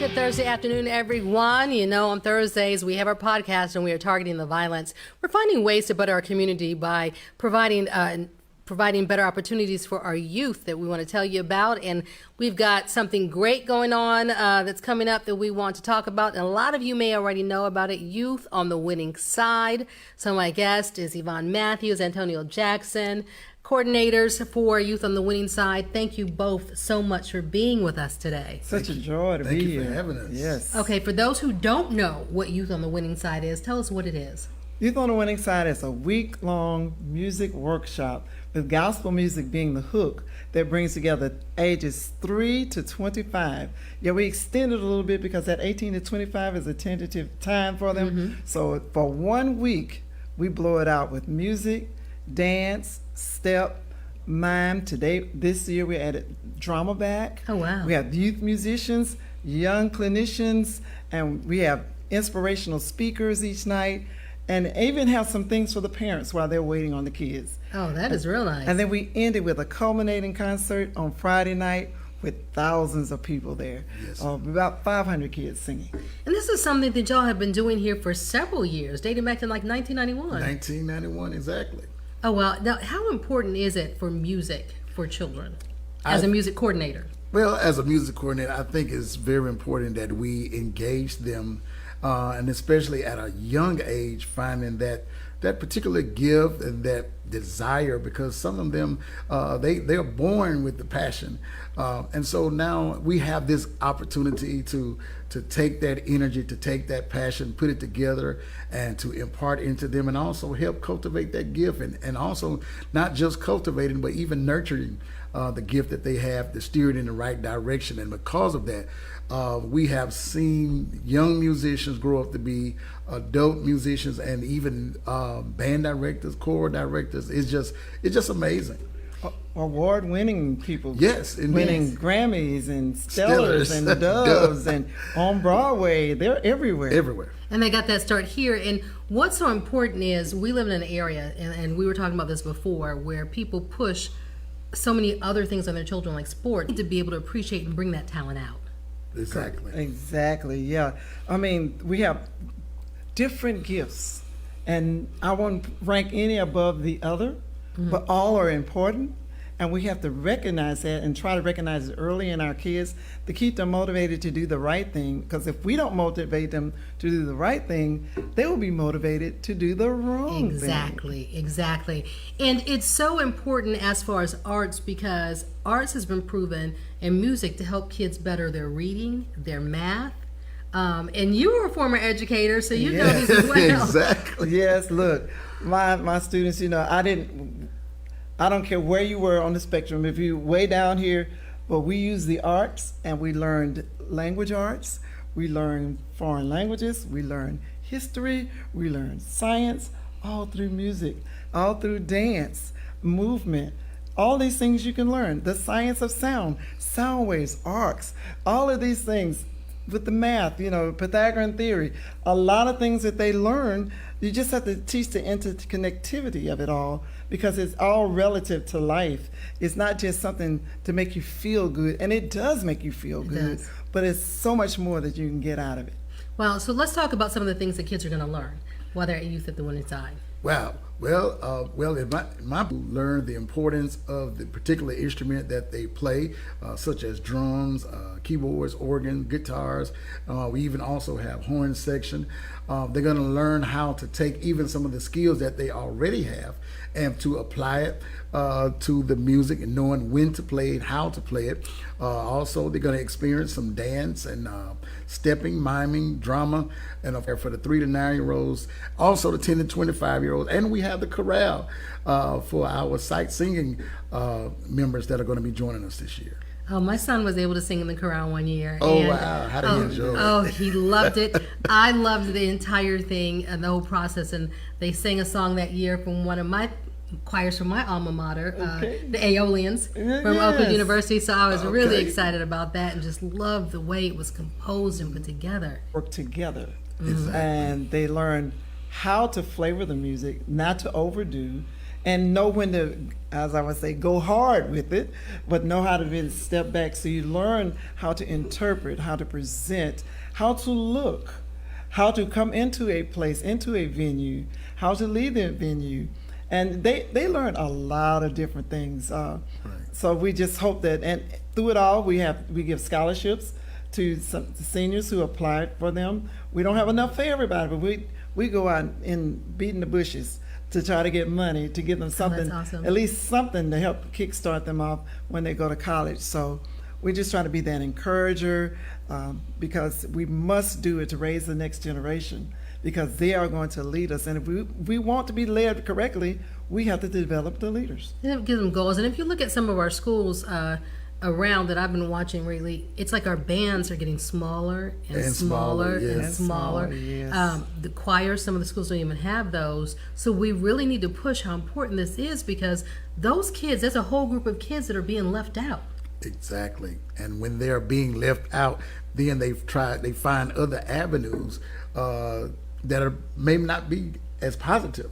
Good Thursday afternoon, everyone. You know, on Thursdays, we have our podcast and we are targeting the violence. We're finding ways to better our community by providing better opportunities for our youth that we want to tell you about. And we've got something great going on that's coming up that we want to talk about. And a lot of you may already know about it, Youth on the Winning Side. So my guest is Yvonne Matthews, Antonio Jackson, coordinators for Youth on the Winning Side. Thank you both so much for being with us today. Such a joy to be here. Thank you for having us. Yes. Okay, for those who don't know what Youth on the Winning Side is, tell us what it is. Youth on the Winning Side is a week-long music workshop with gospel music being the hook that brings together ages 3 to 25. Yeah, we extended a little bit because that 18 to 25 is a tentative time for them. Mm-hmm. So for 1 week, we blow it out with music, dance, step, mime. This year we added drama back. Oh, wow. We have youth musicians, young clinicians, and we have inspirational speakers each night, and even have some things for the parents while they're waiting on the kids. Oh, that is real nice. And then we ended with a culminating concert on Friday night with thousands of people there. Yes. About 500 kids singing. And this is something that y'all have been doing here for several years, dating back to like 1991. 1991, exactly. Oh, well, now how important is it for music for children as a music coordinator? Well, as a music coordinator, I think it's very important that we engage them, and especially at a young age, finding that particular gift and that desire, because some of them, they are born with the passion. And so now we have this opportunity to take that energy, to take that passion, put it together, and to impart into them, and also help cultivate that gift, and also not just cultivating, but even nurturing the gift that they have, to steer it in the right direction. And because of that, we have seen young musicians grow up to be adult musicians, and even band directors, choral directors. It's just amazing. Award-winning people. Yes, indeed. Winning Grammys and Stellars and Doves and on Broadway. They're everywhere. Everywhere. And they got that start here. And what's so important is we live in an area, and we were talking about this before, where people push so many other things on their children, like sport, to be able to appreciate and bring that talent out. Exactly, yeah. I mean, we have different gifts, and I won't rank any above the other, but all are important, and we have to recognize that and try to recognize it early in our kids to keep them motivated to do the right thing, because if we don't motivate them to do the right thing, they will be motivated to do the wrong thing. Exactly. And it's so important as far as arts, because arts has been proven in music to help kids better their reading, their math. And you were a former educator, so you know these as well. Exactly. Yes, look, my students, you know, I don't care where you were on the spectrum, if you way down here, but we use the arts, and we learned language arts, we learned foreign languages, we learned history, we learned science, all through music, all through dance, movement, all these things you can learn. The science of sound waves, arcs, all of these things with the math, you know, Pythagorean theory, a lot of things that they learn. You just have to teach the interconnectivity of it all, because it's all relative to life. It's not just something to make you feel good, and it does make you feel good, but it's so much more that you can get out of it. Well, so let's talk about some of the things that kids are going to learn while they're at Youth at the Winning Side. Wow. Well, in my learned the importance of the particular instrument that they play, such as drums, keyboards, organ, guitars. We even also have horn section. They're going to learn how to take even some of the skills that they already have and to apply it to the music, and knowing when to play it, how to play it. Also, they're going to experience some dance and stepping, miming, drama, and for the 3 to 9-year-olds, also the 10 to 25-year-olds, and we have the chorale for our sight singing members that are going to be joining us this year. Oh, my son was able to sing in the chorale one year. Oh, wow. How did he enjoy it? Oh, he loved it. I loved the entire thing and the whole process. And they sang a song that year from one of my choirs from my alma mater, the Aeolians from Oakland University. So I was really excited about that, and just loved the way it was composed and put together. Work together. And they learn how to flavor the music, not to overdo, and know when to, as I would say, go hard with it, but know how to then step back. So you learn how to interpret, how to present, how to look, how to come into a place, into a venue, how to lead the venue. And they learn a lot of different things. So we just hope that, and through it all, we give scholarships to some seniors who applied for them. We don't have enough for everybody, but we go out and beating the bushes to try to get money to give them something, that's awesome. at least something to help kickstart them off when they go to college. So we just try to be that encourager, because we must do it to raise the next generation, because they are going to lead us. And if we want to be led correctly, we have to develop the leaders. And give them goals. And if you look at some of our schools around that I've been watching lately, it's like our bands are getting smaller and smaller yes. and smaller. Yes. The choirs, some of the schools don't even have those. So we really need to push how important this is, because those kids, there's a whole group of kids that are being left out. Exactly. And when they're being left out, then they find other avenues that are maybe not be as positive,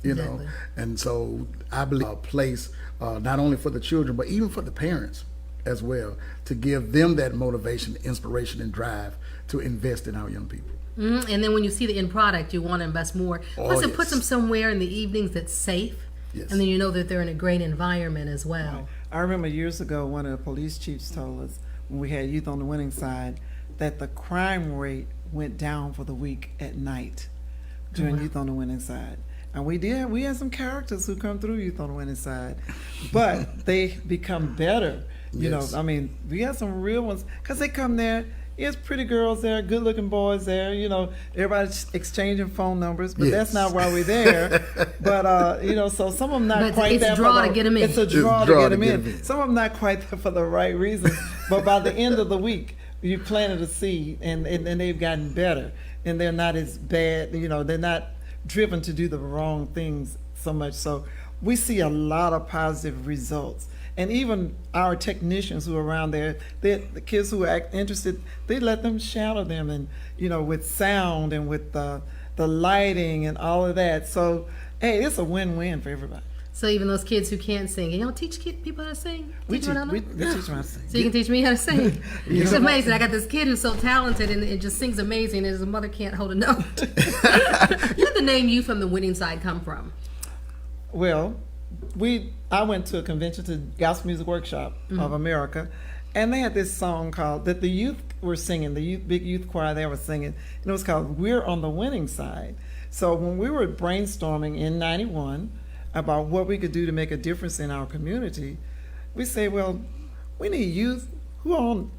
you know. And so I believe a place not only for the children, but even for the parents as well, to give them that motivation, inspiration, and drive to invest in our young people. Mm-hmm. And then when you see the end product, you want to invest more. Plus, it puts them somewhere in the evenings that's safe. Yes. And then you know that they're in a great environment as well. Right. I remember years ago, one of the police chiefs told us, when we had Youth on the Winning Side, that the crime rate went down for the week at night during Youth on the Winning Side. And we had some characters who come through Youth on the Winning Side, but they become better. You Yes. know, I mean, we had some real ones, because they come there. There's pretty girls there, good-looking boys there. You know, everybody's exchanging phone numbers, but that's not why we're there. But you know, so some of them not But quite it's a there. draw to get them in. It's a draw to get them in. Some of them not quite there for the right reasons. But by the end of the week, you planted a seed, and they've gotten better, and they're not as bad. You know, they're not driven to do the wrong things so much. So we see a lot of positive results. And even our technicians who are around there, the kids who are interested, they let them shadow them, and you know, with sound and with the lighting and all of that. So hey, it's a win-win for everybody. So even those kids who can't sing, you know, teach people how to sing. We teach them how to- them how to sing. So you can teach me how to sing. It's amazing. I got this kid who's so talented and it just sings amazing, and his mother can't hold a note. Where did the name "Youth on the Winning Side" come from? Well, I went to a convention, to Gospel Music Workshop of America, and they had this song called, that the youth were singing, big youth choir there was singing, and it was called "We're on the Winning Side." So when we were brainstorming in '91 about what we could do to make a difference in our community, we say, well, we need youth who are on.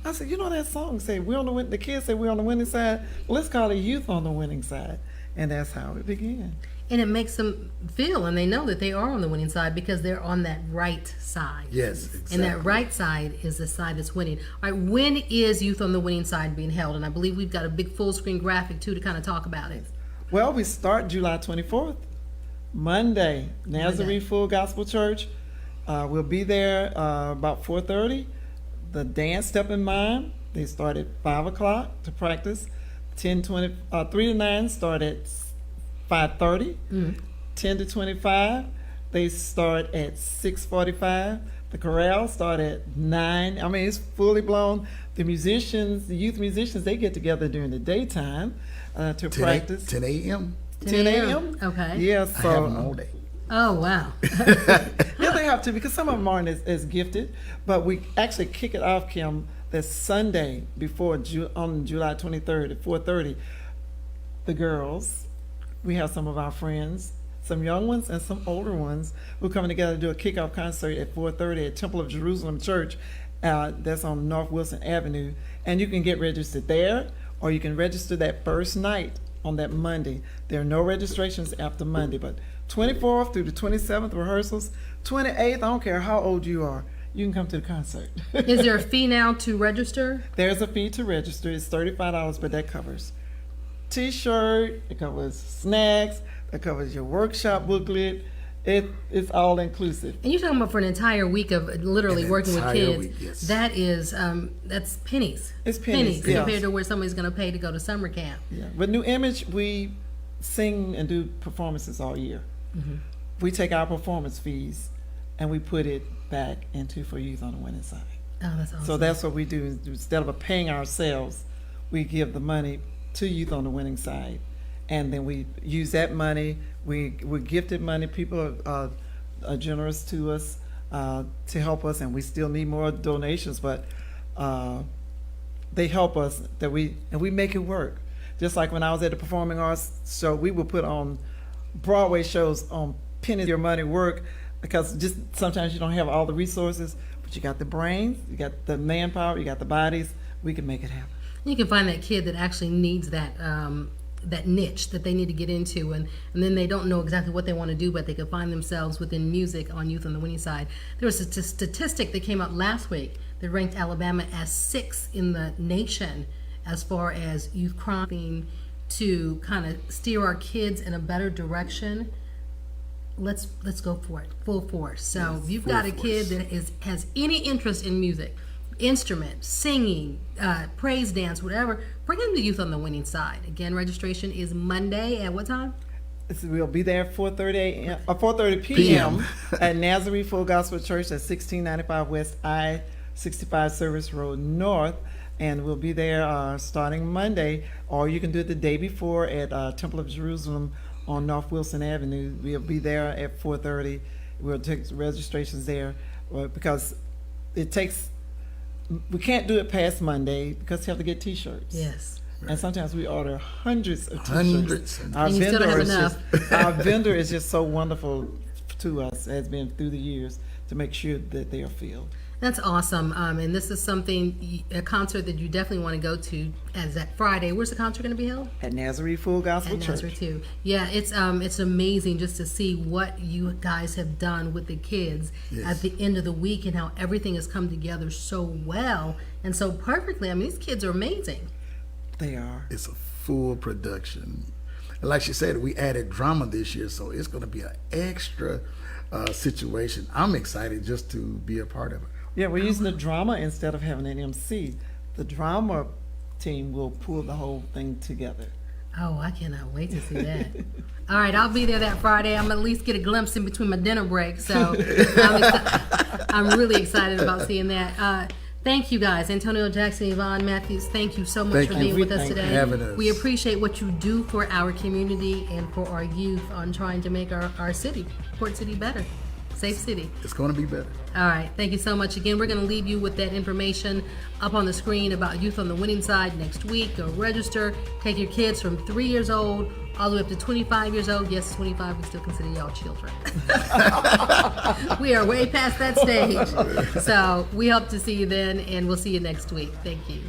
I said, you know that song say we're on the win. The kids say we're on the winning side. Well, let's call it "Youth on the Winning Side," and that's how it began. And it makes them feel, and they know that they are on the winning side because they're on that right side. Yes, exactly. And that right side is the side that's winning. All right, when is Youth on the Winning Side being held? And I believe we've got a big full screen graphic too to kind of talk about it. Well, we start July 24th, Monday, Nazarene Full Gospel Church. We'll be there about 4:30. The dance Step in Mind, they start at 5 o'clock to practice. 3 to 9 start at 5:30. 10 to 25, they start at 6:45. The chorale start at 9. I mean, it's fully blown. The musicians, the youth musicians, they get together during the daytime to practice. 10 a.m. 10 a.m. Okay. Yeah, I so have them all day. Oh, wow. yeah, they have to, because some of them aren't as gifted. But we actually kick it off, Kym, this Sunday on July 23rd at 4:30. The girls, we have some of our friends, some young ones and some older ones, who come together to do a kickoff concert at 4:30 at Temple of Jerusalem Church. That's on North Wilson Avenue, and you can get registered there, or you can register that first night on that Monday. There are no registrations after Monday, but 24th through the 27th rehearsals, 28th, I don't care how old you are, you can come to the concert. Is there a fee now to register? There's a fee to register. It's $35, but that covers T-shirt, it covers snacks, that covers your workshop booklet. It's all inclusive. And you're talking about for an entire week of literally An working with entire kids. week, yes. That is, that's pennies. It's pennies, yes. compared to where somebody's going to pay to go to summer camp. Yeah, with New Image, we sing and do performances all year. we take our performance fees and we put it back into for youth on the winning side. Oh, that's awesome. So that's what we do. Instead of paying ourselves, we give the money to youth on the winning side, and then we use that money. We gifted money. People are generous to us to help us, and we still need more donations, but they help us and we make it work. Just like when I was at the Performing Arts Show, we would put on Broadway shows on penny your money work, because just sometimes you don't have all the resources, but you got the brains, you got the manpower, you got the bodies. We can make it happen. You can find that kid that actually needs that that niche that they need to get into, and then they don't know exactly what they want to do, but they can find themselves within music on Youth on the Winning Side. There was a statistic that came out last week that ranked Alabama as 6th in the nation as far as youth crime to kind of steer our kids in a better direction. Let's go for it, full force. So if you've got a kid that has any interest in music, instrument, singing, praise dance, whatever, bring them to Youth on the Winning Side. Again, registration is Monday at what time? We'll be there at 4:30 p.m. at Nazarene Full Gospel Church at 1695 West I-65 Service Road North, and we'll be there starting Monday, or you can do it the day before at Temple of Jerusalem on North Wilson Avenue. We'll be there at 4:30. We'll take registrations there because it takes. We can't do it past Monday because you have to get T-shirts. Yes. And sometimes we order hundreds of T-shirts. Hundreds. Our And you still don't have enough. our vendor is just so wonderful to us, has been through the years, to make sure that they are filled. That's awesome. And this is a concert that you definitely want to go to as that Friday. Where's the concert going to be held? At Nazarene Full Gospel At Church. Nazareth too. Yeah, it's amazing just to see what you guys have done with the kids at the end of the week and how everything has come together so well and so perfectly. I mean, these kids are amazing. They are. It's a full production. And like she said, we added drama this year, so it's going to be an extra situation. I'm excited just to be a part of it. Yeah, we're using the drama instead of having an MC. The drama team will pull the whole thing together. Oh, I cannot wait to see that. All right, I'll be there that Friday. I'm at least get a glimpse in between my dinner break, so I'm really excited about seeing that. Thank you guys, Antonio Jackson, Yvonne Matthews. Thank you so much for being with us today. Having us. We appreciate what you do for our community and for our youth on trying to make our city, Port City, better. Safe city. It's going to be better. All right. Thank you so much. Again, we're going to leave you with that information up on the screen about Youth on the Winning Side next week. Go register. Take your kids from 3 years old all the way up to 25 years old. Yes, 25, we still consider y'all children. We are way past that stage. So we hope to see you then, and we'll see you next week. Thank you.